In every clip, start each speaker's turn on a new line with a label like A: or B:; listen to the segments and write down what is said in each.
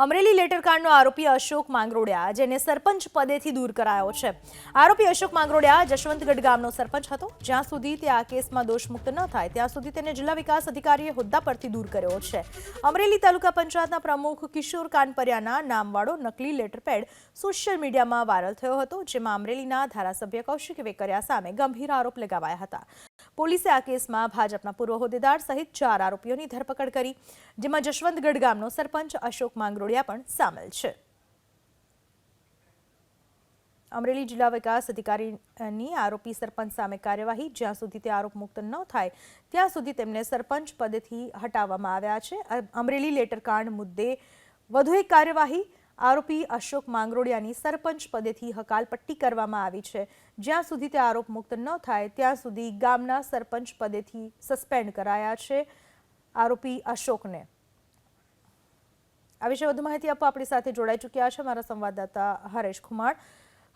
A: અમરેલી લેટરકાંડનો આરોપી અશોક માંગરોડિયા, જેને સરપંચ પદેથી દૂર કરાયો છે। આરોપી અશોક માંગરોડિયા જશવંતગઢ ગામનો સરપંચ હતો। જ્યાં સુધી તે આ કેસમાં દોષમુક્ત ન થાય ત્યાં સુધી તેને જિલ્લા વિકાસ અધિકારીએ હોદ્દા પરથી દૂર કર્યો છે। અમરેલી તાલુકા પંચાયતના પ્રમુખ કિશોર કાનપરિયાના નામવાળો નકલી લેટરપેડ સોશિયલ મીડિયામાં વાયરલ થયો હતો, જેમાં અમરેલીના ધારાસભ્ય કૌશિક વેકરિયા સામે ગંભીર આરોપ લગાવાયા હતા। પોલીસે આ કેસમાં ભાજપના પૂર્વ હોદ્દેદાર સહિત 4 આરોપીઓની ધરપકડ કરી, જેમાં જશવંતગઢ ગામનો સરપંચ અશોક માંગરોડિયા પણ સામેલ છે। અમરેલી જિલ્લા વિકાસ અધિકારીની આરોપી સરપંચ સામે કાર્યવાહી, જ્યાં સુધી તે આરોપ મુક્ત ન થાય ત્યાં સુધી તેમને સરપંચ પદેથી હટાવવામાં આવ્યા છે। અમરેલી લેટરકાંડ મુદ્દે વધુ એક કાર્યવાહી, આરોપી અશોક માંગરોડિયાની સરપંચ પદેથી હકાલપટ્ટી કરવામાં આવી છે। જ્યાં સુધી તે આરોપ મુક્ત ન થાય ત્યાં સુધી ગામના સરપંચ પદેથી સસ્પેન્ડ કરાયા છે આરોપી અશોકને। આ વિશે વધુ માહિતી આપવા આપણી સાથે જોડાઈ ચૂક્યા છે મારા સંવાદદાતા હરેશ ખુમાણ।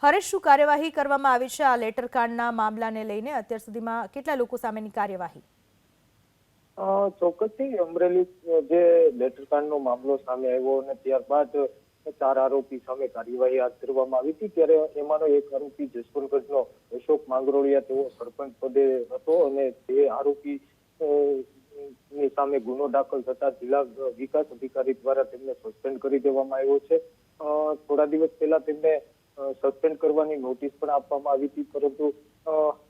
A: હરેશ, શું કાર્યવાહી કરવામાં આવી છે આ લેટરકાંડના મામલાને લઈને? અત્યાર સુધીમાં કેટલા લોકો સામેની કાર્યવાહી?
B: ચોક્કસથી અમરેલી જે લેટરકાંડનો મામલો સામે આવ્યો અને ત્યારબાદ 4 આરોપી સામે કાર્યવાહી હાથ ધરવામાં આવી હતી, ત્યારે એમાંનો એક આરોપી જશવંતગઢનો અશોક માંગરોડિયા, તેઓ સરપંચ પદે હતો અને તે આરોપી ની સામે ગુનો દાખલ થતા જિલ્લા વિકાસ અધિકારી દ્વારા તેમને સસ્પેન્ડ કરી દેવામાં આવ્યો છે। થોડા દિવસ પહેલા તેમને સસ્પેન્ડ કરવાની નોટિસ પણ આપવામાં આવી હતી, પરંતુ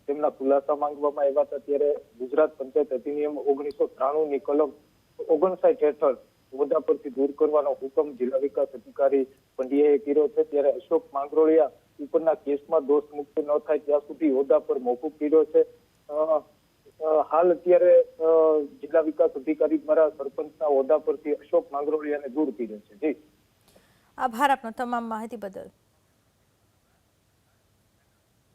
B: તેમના ખુલાસા માંગવામાં આવ્યા હતા। ત્યારે ગુજરાત પંચાયત અધિનિયમ 1993 ની કલમ 59 હેઠળ હોદ્દા પરથી દૂર કરવાનો હુકમ જિલ્લા વિકાસ અધિકારી પંડ્યાએ કર્યો છે। ત્યારે અશોક માંગરોડિયા ઉપરના કેસમાં દોષ મુક્ત ન થાય ત્યાં સુધી હોદ્દા પર મોકૂફ કર્યો છે। હાલ અત્યારે જિલ્લા વિકાસ અધિકારી દ્વારા સરપંચના હોદ્દા પરથી અશોક માંગરોડિયાને દૂર કર્યો છે। જી,
A: આભાર આપનો તમામ માહિતી બદલ।